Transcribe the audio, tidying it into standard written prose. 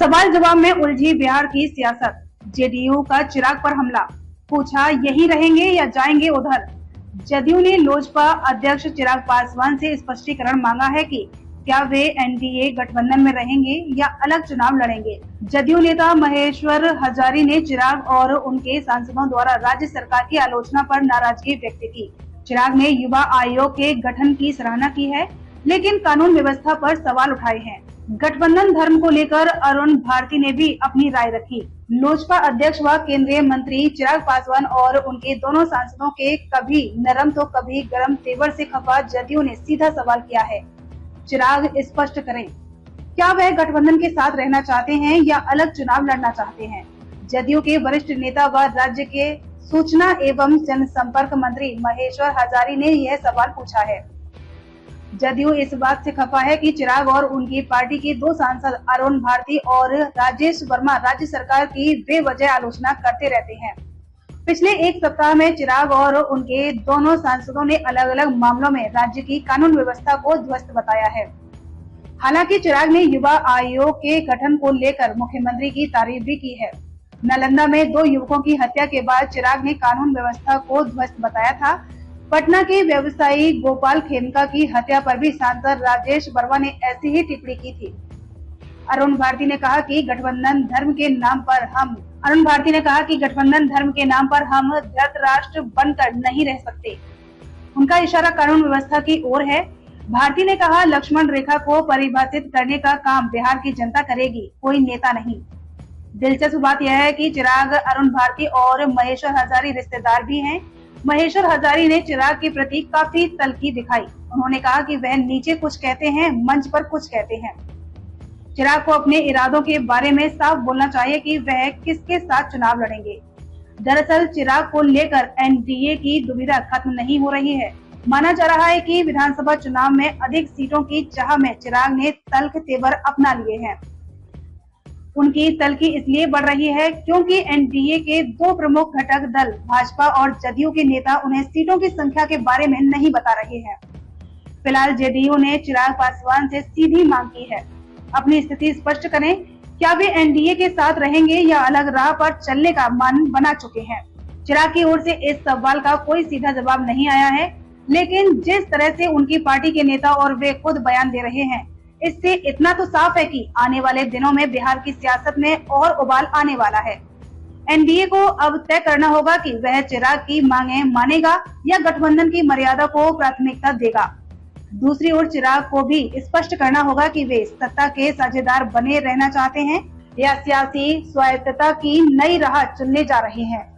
सवाल जवाब में उलझी बिहार की सियासत। जेडीयू का चिराग पर हमला, पूछा यहीं रहेंगे या जाएंगे उधर। जदयू ने लोजपा अध्यक्ष चिराग पासवान से स्पष्टीकरण मांगा है कि क्या वे एनडीए गठबंधन में रहेंगे या अलग चुनाव लड़ेंगे। जदयू नेता महेश्वर हजारी ने चिराग और उनके सांसदों द्वारा राज्य सरकार की आलोचना पर नाराजगी व्यक्त की। चिराग ने युवा आयोग के गठन की सराहना की है, लेकिन कानून व्यवस्था पर सवाल उठाए हैं। गठबंधन धर्म को लेकर अरुण भारती ने भी अपनी राय रखी। लोजपा अध्यक्ष व केंद्रीय मंत्री चिराग पासवान और उनके दोनों सांसदों के कभी नरम तो कभी गरम तेवर से खफा जदयू ने सीधा सवाल किया है। चिराग स्पष्ट करें, क्या वह गठबंधन के साथ रहना चाहते हैं या अलग चुनाव लड़ना चाहते हैं। जदयू के वरिष्ठ नेता व राज्य के सूचना एवं जनसंपर्क मंत्री महेश्वर हजारी ने यह सवाल पूछा है। जदयू इस बात से खफा है कि चिराग और उनकी पार्टी के दो सांसद अरुण भारती और राजेश वर्मा राज्य सरकार की बेवजह आलोचना करते रहते हैं। पिछले एक सप्ताह में चिराग और उनके दोनों सांसदों ने अलग अलग मामलों में राज्य की कानून व्यवस्था को ध्वस्त बताया है। हालांकि चिराग ने युवा आयोग के गठन को लेकर मुख्यमंत्री की तारीफ भी की है। नालंदा में 2 युवकों की हत्या के बाद चिराग ने कानून व्यवस्था को ध्वस्त बताया था। पटना के व्यवसायी गोपाल खेमका की हत्या पर भी सांसद राजेश वर्मा ने ऐसी ही टिप्पणी की थी। अरुण भारती ने कहा कि गठबंधन धर्म के नाम पर हम धृतराष्ट्र बनकर नहीं रह सकते। उनका इशारा कानून व्यवस्था की ओर है। भारती ने कहा, लक्ष्मण रेखा को परिभाषित करने का काम बिहार की जनता करेगी, कोई नेता नहीं। दिलचस्प बात यह है कि चिराग, अरुण भारती और महेश्वर हजारी रिश्तेदार भी हैं। महेश्वर हजारी ने चिराग के प्रति काफी तल्खी दिखाई। उन्होंने कहा कि वह नीचे कुछ कहते हैं, मंच पर कुछ कहते हैं। चिराग को अपने इरादों के बारे में साफ बोलना चाहिए कि वह किसके साथ चुनाव लड़ेंगे। दरअसल चिराग को लेकर एनडीए की दुविधा खत्म नहीं हो रही है। माना जा रहा है कि विधानसभा चुनाव में अधिक सीटों की चाह में चिराग ने तल्ख तेवर अपना लिए हैं। उनकी तल्खी इसलिए बढ़ रही है क्योंकि एनडीए के 2 प्रमुख घटक दल भाजपा और जदयू के नेता उन्हें सीटों की संख्या के बारे में नहीं बता रहे हैं। फिलहाल जदयू ने चिराग पासवान से सीधी मांग की है, अपनी स्थिति स्पष्ट करें, क्या वे एनडीए के साथ रहेंगे या अलग राह पर चलने का मन बना चुके हैं। चिराग की ओर से इस सवाल का कोई सीधा जवाब नहीं आया है, लेकिन जिस तरह से उनकी पार्टी के नेता और वे खुद बयान दे रहे हैं, इससे इतना तो साफ है कि आने वाले दिनों में बिहार की सियासत में और उबाल आने वाला है। एनडीए को अब तय करना होगा कि वह चिराग की मांगे मानेगा या गठबंधन की मर्यादा को प्राथमिकता देगा। दूसरी ओर चिराग को भी स्पष्ट करना होगा कि वे सत्ता के साझेदार बने रहना चाहते हैं या सियासी स्वायत्तता की नई राह चुनने जा रहे हैं।